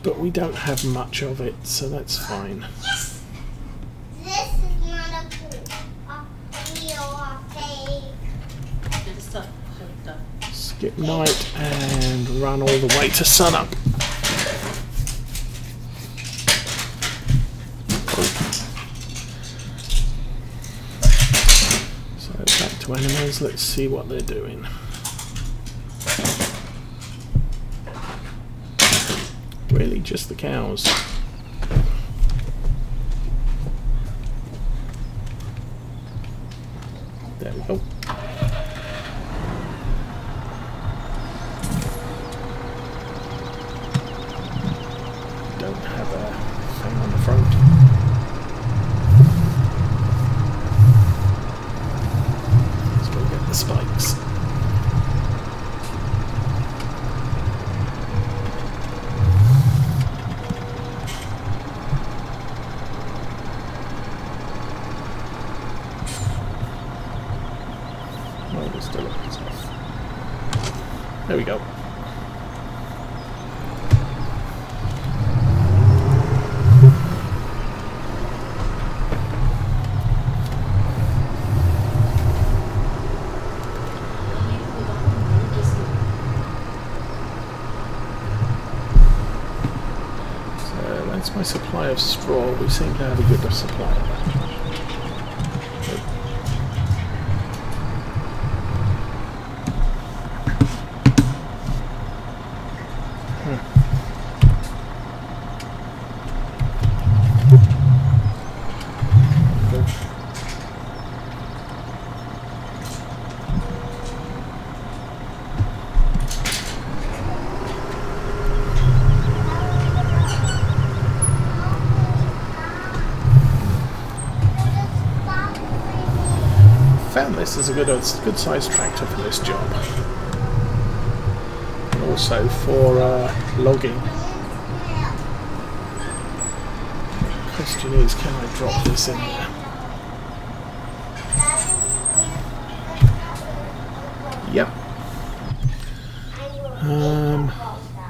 but we don't have much of it, so that's fine. This is not a wheel of Skip night and run all the way to sunup. So back to animals, let's see what they're doing. Really, just the cows. There we go. Don't have a thing on the front. Let's go get the spikes. There we go. So that's my supply of straw. We seem to have a good supply of that. Found this is a good sized tractor for this job, and also for logging. The question is, can I drop this in there? Yep.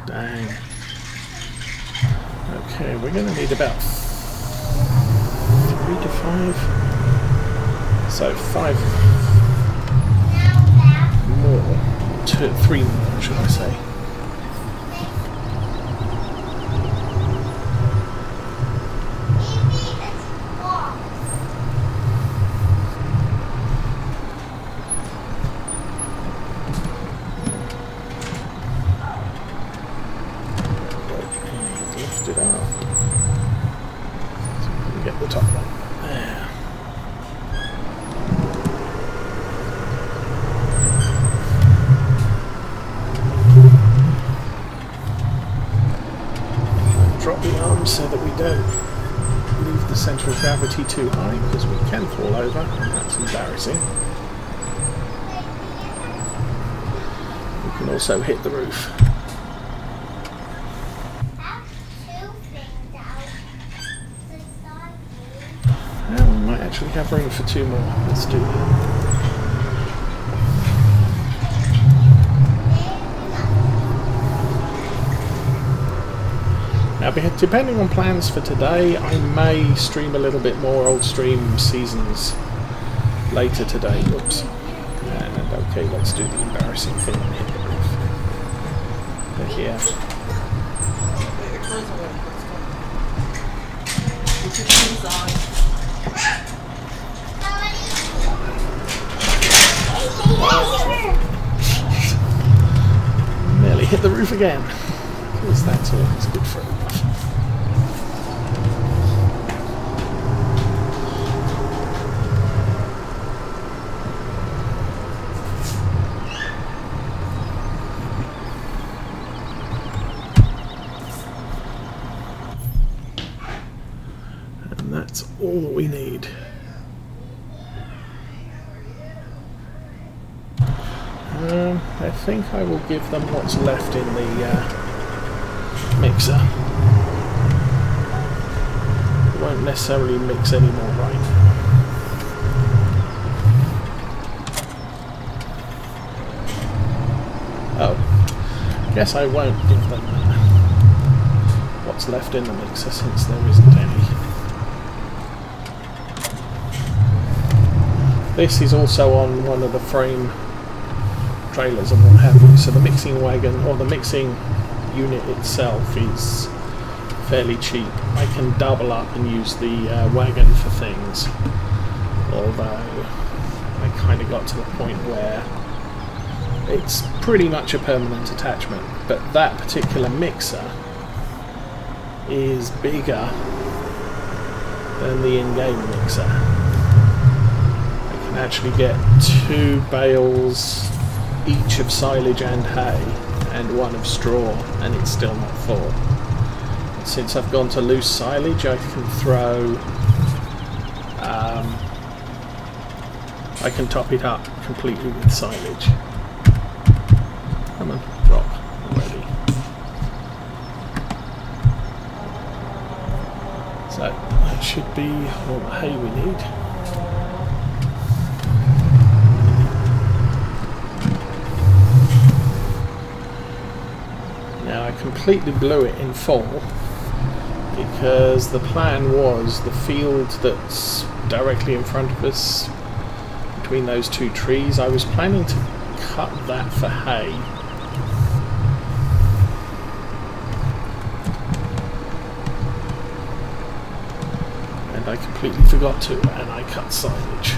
Dang. Okay, we're going to need about 3 to 5. So 5 more, 3 more, should I say. Lift it up. So we can get the top one. There. Drop the arms so that we don't leave the centre of gravity too high, because we can fall over and that's embarrassing. We can also hit the roof. Now we might actually have room for 2 more. Let's do that. Now, depending on plans for today, I may stream a little bit more Old Stream Seasons later today. Whoops. And okay, let's do the embarrassing thing and hit the roof. They're here. Nearly hit the roof again, because that's always good for a laugh. And that's all that we need. I think I will give them what's left in the mixer. It won't necessarily mix anymore right now. Oh, guess I won't give them else left in the mixer since there isn't any. This is also on one of the frame trailers and what have you, so the mixing wagon, or the mixing unit itself, is fairly cheap. I can double up and use the wagon for things, although I kind of got to the point where it's pretty much a permanent attachment. But that particular mixer is bigger than the in-game mixer. I can actually get 2 bales each of silage and hay and 1 of straw, and it's still not full. Since I've gone to loose silage, I can throw I can top it up completely with silage. Come on, drop already. So that should be all the hay we need. Now I completely blew it in fall because the plan was the field that's directly in front of us between those 2 trees, I was planning to cut that for hay. And I completely forgot to, and I cut silage.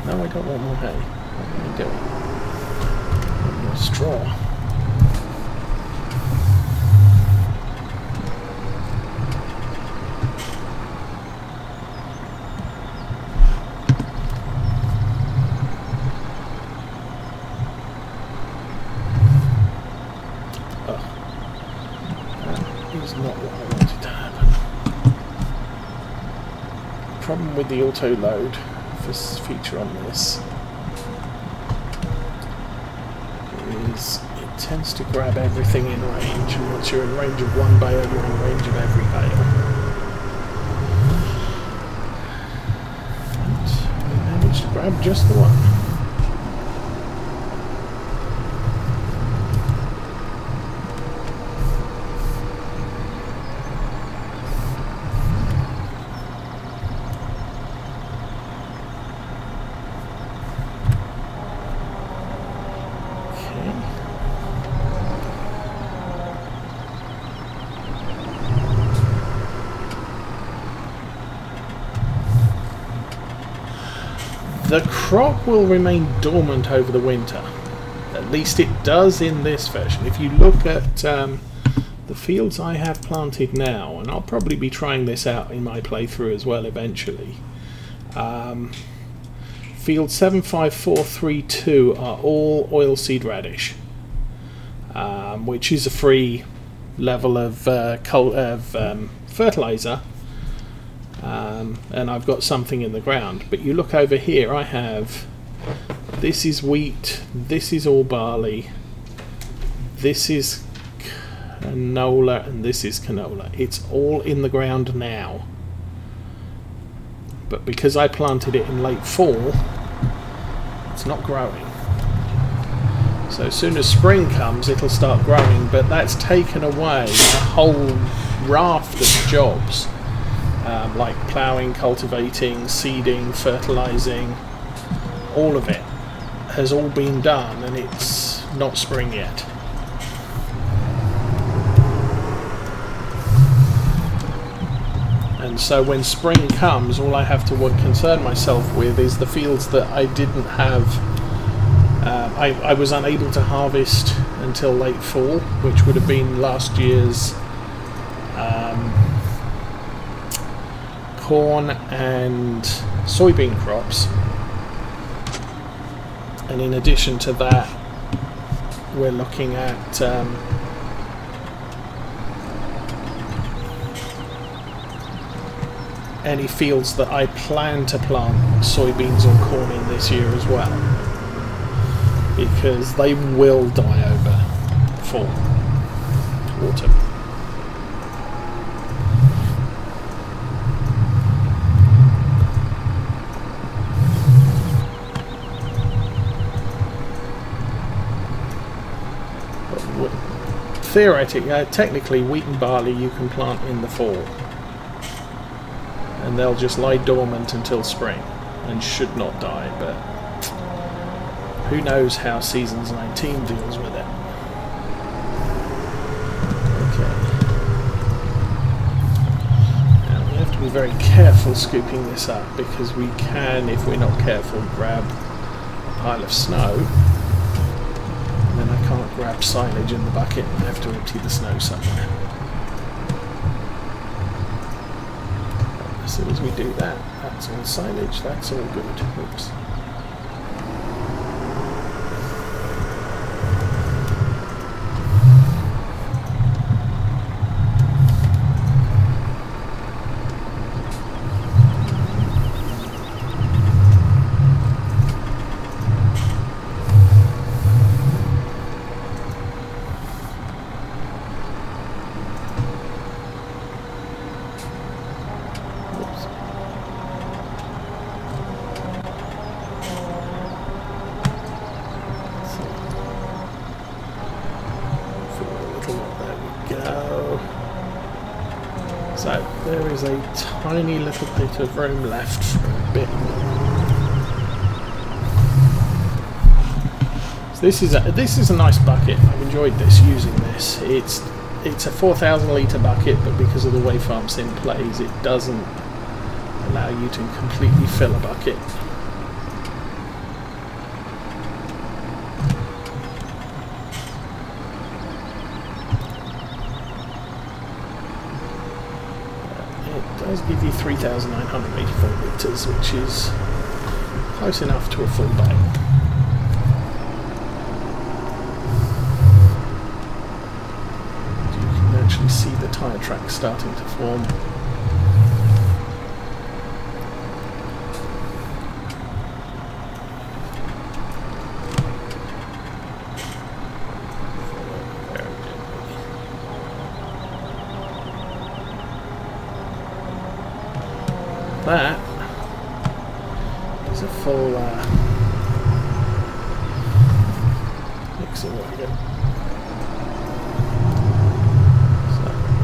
No, I don't want more hay. What am I doing? I want more straw. Problem with the auto load feature on this is it tends to grab everything in range, and once you're in range of 1 bale, you're in range of every bale. And I managed to grab just the one. The crop will remain dormant over the winter. At least it does in this version. If you look at the fields I have planted now, and I'll probably be trying this out in my playthrough as well eventually, field 75432 are all oilseed radish, which is a free level of fertilizer. And I've got something in the ground, but you look over here, I have, this is wheat, this is all barley, this is canola, and this is canola. It's all in the ground now, but because I planted it in late fall, it's not growing. So as soon as spring comes, it'll start growing, but that's taken away a whole raft of jobs. Like ploughing, cultivating, seeding, fertilizing, all of it has all been done, and it's not spring yet. And so when spring comes, all I have to concern myself with is the fields that I didn't have. I was unable to harvest until late fall, which would have been last year's corn and soybean crops, and in addition to that we're looking at any fields that I plan to plant soybeans or corn in this year as well, because they will die over fall, autumn. theoretically, technically, wheat and barley you can plant in the fall, and they'll just lie dormant until spring and should not die, but who knows how Seasons 19 deals with it. Okay. Now we have to be very careful scooping this up, because we can, if we're not careful, grab a pile of snow, and then I can't grab silage in the bucket and have to empty the snow somewhere. As soon as we do that, that's all silage, that's all good. Oops. So there is a tiny little bit of room left for a bit more. So this is a nice bucket. I've enjoyed using this. It's a 4,000 litre bucket, but because of the way Farm Sim plays, it doesn't allow you to completely fill a bucket. Does give you 3,984 litres, which is close enough to a full bag. You can actually see the tyre tracks starting to form. That is a full mixing wagon. So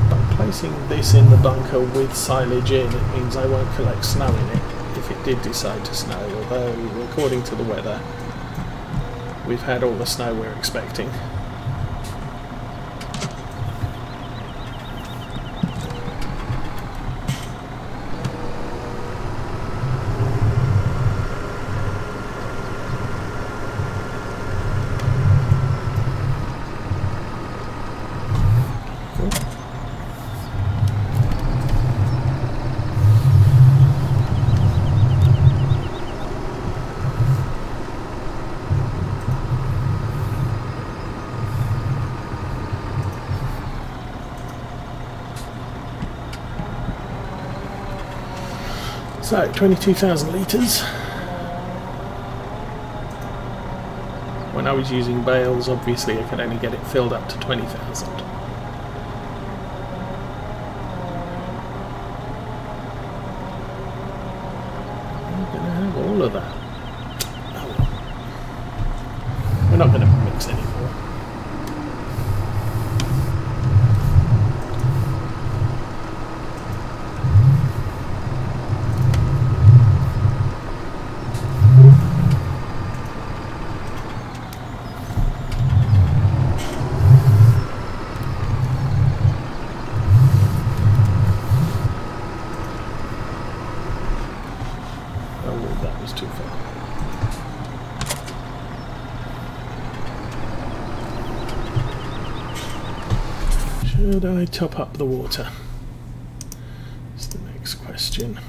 by placing this in the bunker with silage in, it means I won't collect snow in it if it did decide to snow, although according to the weather we've had all the snow we're expecting. So, 22,000 litres. When I was using bales, obviously I could only get it filled up to 20,000. I'm going to have all of that. Oh well. We're not going to mix anymore. That was too far. Should I top up the water? That's the next question.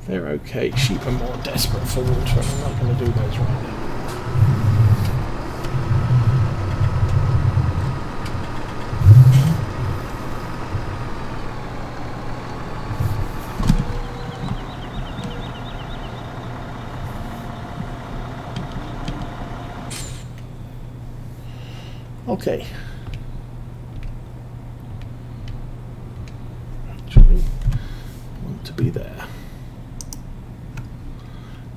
They're okay. Sheep are more desperate for water, and I'm not going to do those right now. Okay. Actually, want to be there.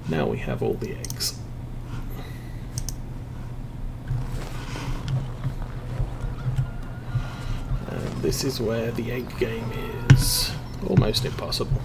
Now we have all the eggs. this is where the egg game is almost impossible.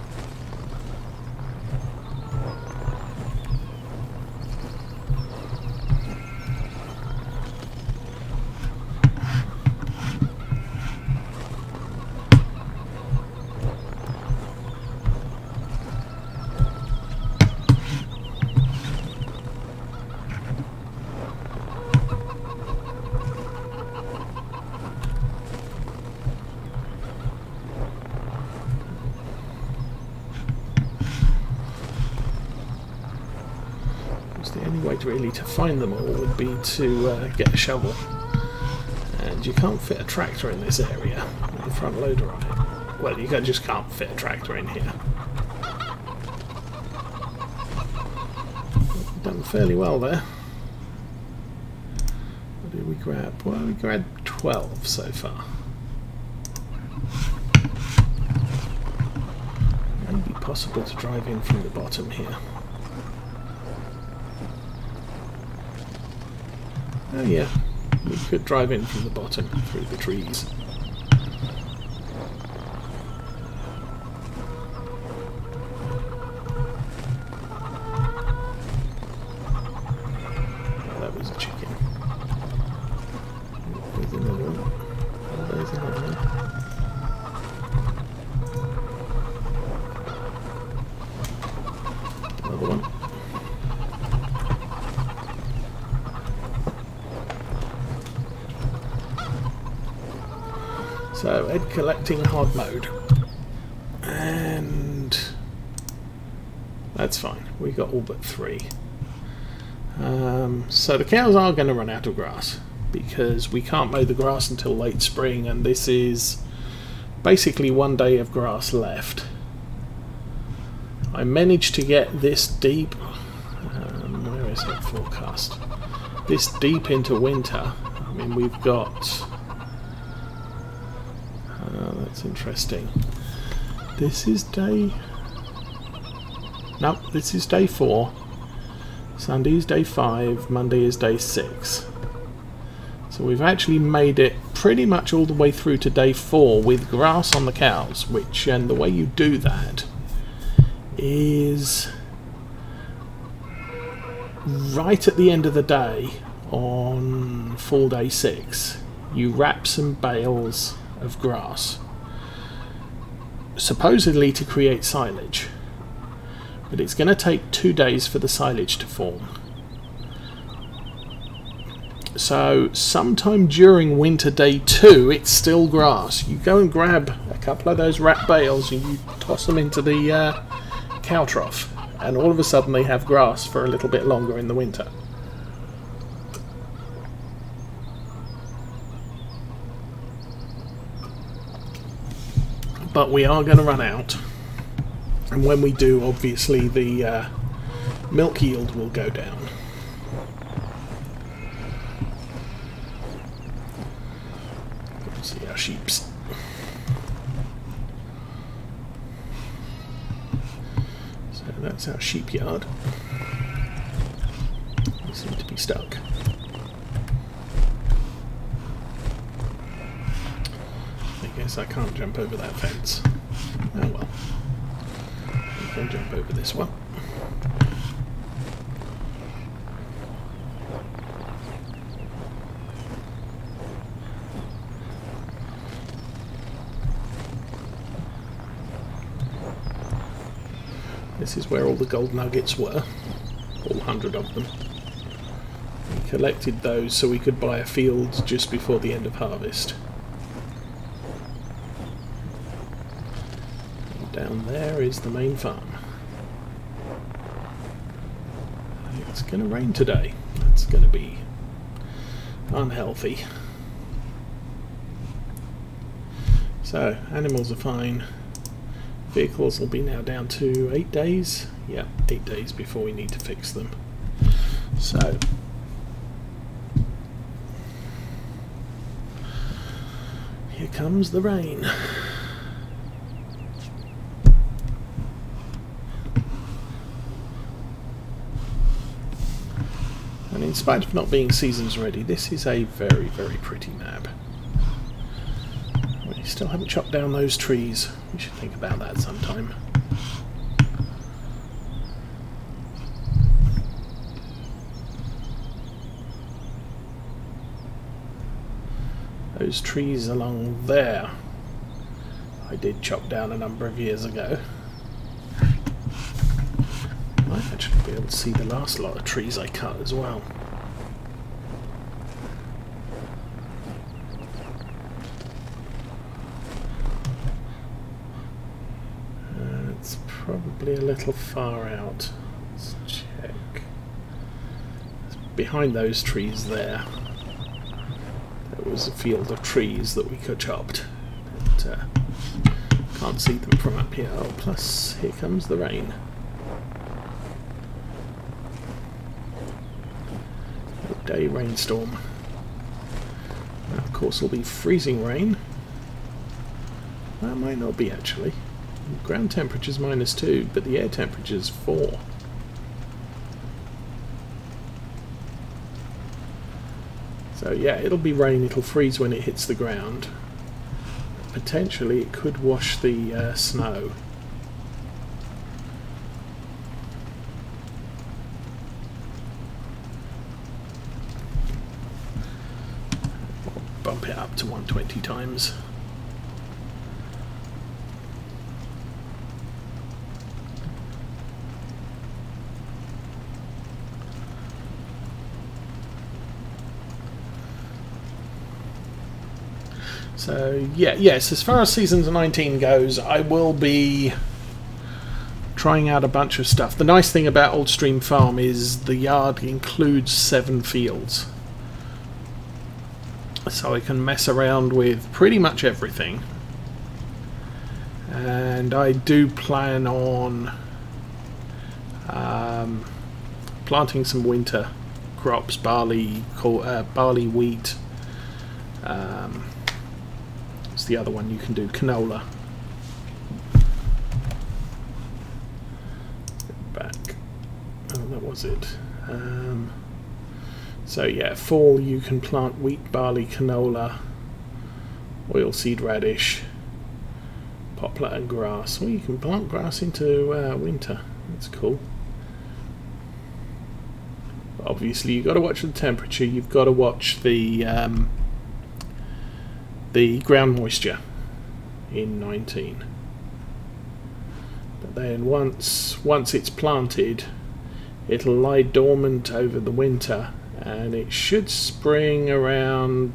The only way really to find them all would be to get a shovel, and you can't fit a tractor in this area with the front loader on it. Well, you just can't fit a tractor in here. We've done fairly well there. What did we grab? Well, we grabbed 12 so far. It may be possible to drive in from the bottom here. Oh yeah, we could drive in from the bottom through the trees. Oh, that was a chicken. There's another one. Oh, there's another one. Another one. So, egg collecting hard mode, and that's fine, we got all but 3. So the cows are going to run out of grass, because we can't mow the grass until late spring, and this is basically 1 day of grass left. I managed to get this deep, where is it forecast? This deep into winter. I mean, we've got... that's interesting. This is day... No, this is day 4. Sunday is day 5. Monday is day 6. So we've actually made it pretty much all the way through to day 4 with grass on the cows, which, and the way you do that is right at the end of the day on full day 6 you wrap some bales of grass, supposedly to create silage, but it's going to take 2 days for the silage to form. So sometime during winter day 2 it's still grass. You go and grab a couple of those wrapped bales and you toss them into the cow trough, and all of a sudden they have grass for a little bit longer in the winter. But we are going to run out, and when we do, obviously the milk yield will go down. Let's see our sheeps. So that's our sheep yard. They seem to be stuck. I guess I can't jump over that fence. Oh well. I can jump over this one. This is where all the gold nuggets were, all 100 of them. We collected those so we could buy a field just before the end of harvest. And down there is the main farm. It's going to rain today. That's going to be unhealthy. So, animals are fine. Vehicles will be now down to 8 days. Yeah, 8 days before we need to fix them. So, here comes the rain. And in spite of not being seasons ready, this is a very, very pretty map. We still haven't chopped down those trees. We should think about that sometime. Those trees along there, I did chop down a number of years ago. Might actually be able to see the last lot of trees I cut as well. It's probably a little far out. Let's check. It's behind those trees there. There was a field of trees that we could chopped. But, can't see them from up here. Oh, plus here comes the rain. Midday rainstorm. Now, of course, will be freezing rain. That might not be actually. Ground temperature's -2, but the air temperature's 4. So yeah, it'll be rain, it'll freeze when it hits the ground. Potentially it could wash the snow. Bump it up to 120 times. So yeah, yes, as far as Seasons 19 goes, I will be trying out a bunch of stuff. The nice thing about Old Stream Farm is the yard includes 7 fields. So I can mess around with pretty much everything. And I do plan on planting some winter crops, barley, wheat. What's the other one you can do? Canola. Back. Oh, that was it. So yeah, fall you can plant wheat, barley, canola, oilseed radish, poplar and grass. Well, you can plant grass into winter. That's cool. But obviously you've got to watch the temperature. You've got to watch the ground moisture in 19. But then once it's planted, it'll lie dormant over the winter, and it should spring around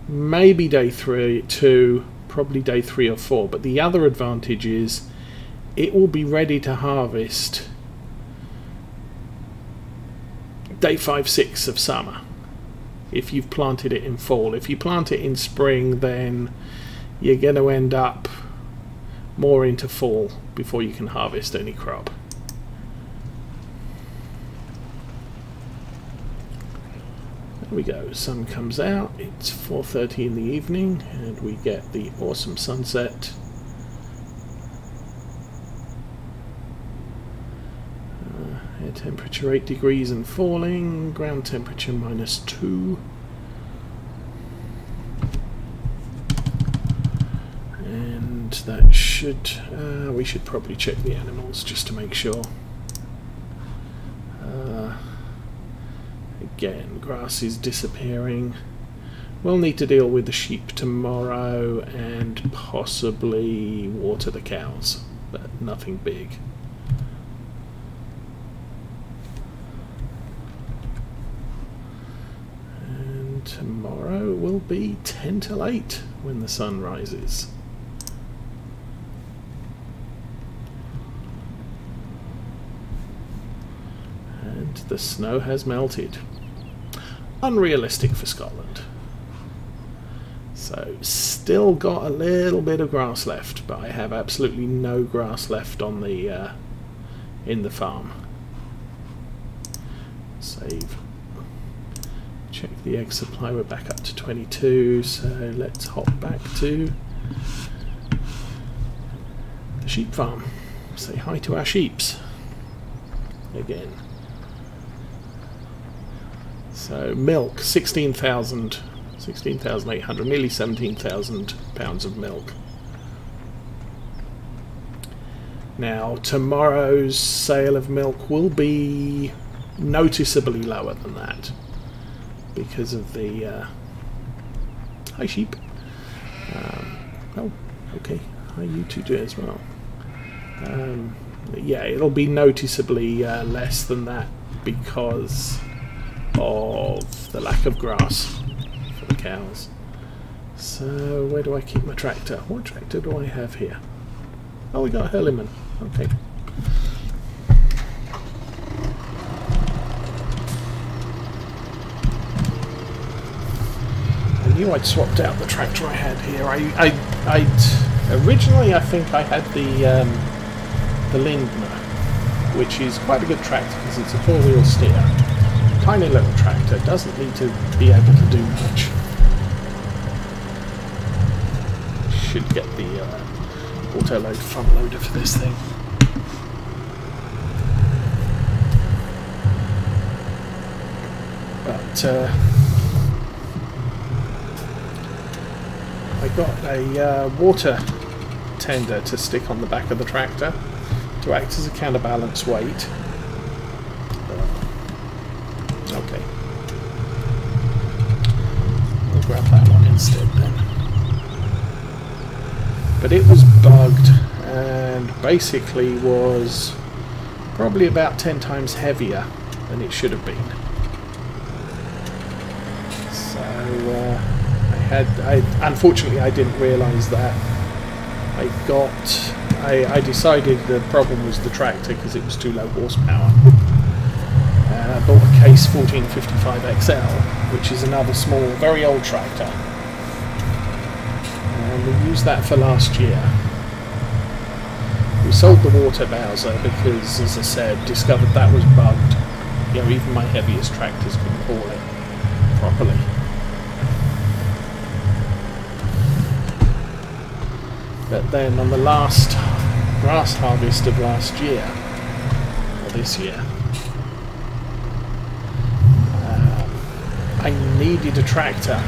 maybe day 2, probably day 3 or 4. But the other advantage is it will be ready to harvest day 5, 6 of summer if you've planted it in fall. If you plant it in spring, then you're going to end up more into fall before you can harvest any crop. There we go, sun comes out, it's 4:30 in the evening and we get the awesome sunset. Air temperature 8 degrees and falling, ground temperature -2. And that should, we should probably check the animals just to make sure. Again, grass is disappearing. We'll need to deal with the sheep tomorrow and possibly water the cows, but nothing big. And tomorrow will be 10 till 8 when the sun rises. And the snow has melted. Unrealistic for Scotland. So still got a little bit of grass left, but I have absolutely no grass left on the in the farm. Save. Check the egg supply. We're back up to 22, so let's hop back to the sheep farm. Say hi to our sheeps again. So milk, 16,000 16,800, nearly 17,000 pounds of milk. Now, tomorrow's sale of milk will be noticeably lower than that because of the... Hi, sheep. Oh, okay. Hi, you two do it as well. Yeah, it'll be noticeably less than that because of the lack of grass for the cows. So, where do I keep my tractor? What tractor do I have here? Oh, we got a Hurleyman. Okay. I knew I'd swapped out the tractor I had here. I'd originally I think I had the Lindner, which is quite a good tractor because it's a four-wheel steer. Tiny little tractor, doesn't need to be able to do much. Should get the auto-load front loader for this thing. But I got a water tender to stick on the back of the tractor to act as a counterbalance weight. Okay. I'll grab that one instead then. But it was bugged and basically was probably about 10 times heavier than it should have been. So unfortunately I didn't realise that. I decided the problem was the tractor because it was too low horsepower. I bought a Case 1455 XL, which is another small, very old tractor. And we used that for last year. We sold the water bowser because, as I said, discovered that was bugged. You know, even my heaviest tractors couldn't haul it properly. But then on the last grass harvest of last year, or this year, I needed a tractor.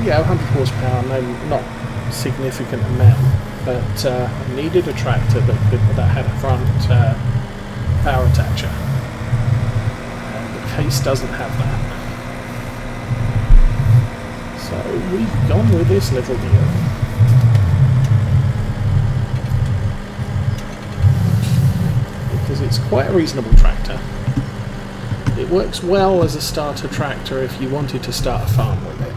Yeah, 100 horsepower, no, not significant amount, but I needed a tractor that had a front power attacher. And the Case doesn't have that. So we've gone with this little deal. Because it's quite a reasonable tractor. It works well as a starter tractor if you wanted to start a farm with it.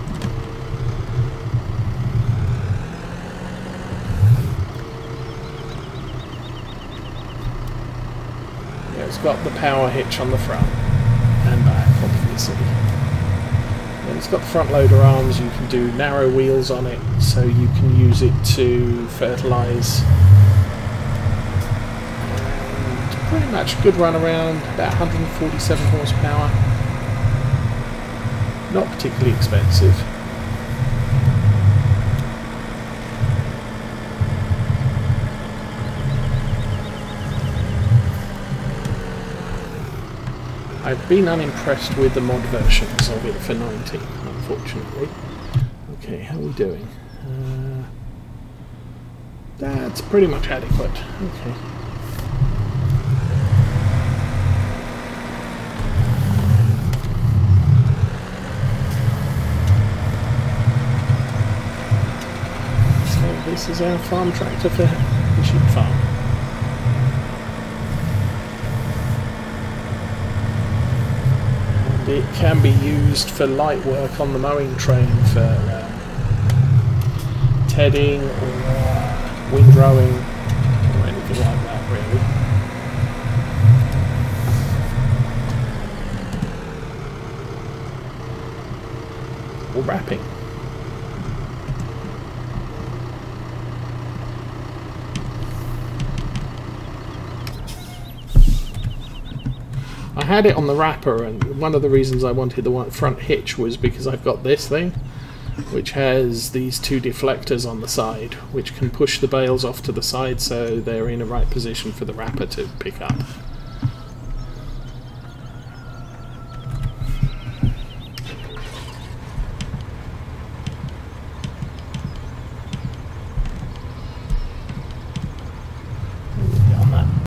Yeah, it's got the power hitch on the front and back, obviously. And it's got the front loader arms. You can do narrow wheels on it, so you can use it to fertilise. Pretty much good run around, about 147 horsepower. Not particularly expensive. I've been unimpressed with the mod versions of it for 19, unfortunately. Okay, how are we doing? That's pretty much adequate. Okay. This is our farm tractor for the sheep farm. And it can be used for light work on the mowing train for tedding or windrowing or anything like that, really. Or wrapping. I had it on the wrapper, and one of the reasons I wanted the front hitch was because I've got this thing, which has these two deflectors on the side, which can push the bales off to the side so they're in a right position for the wrapper to pick up.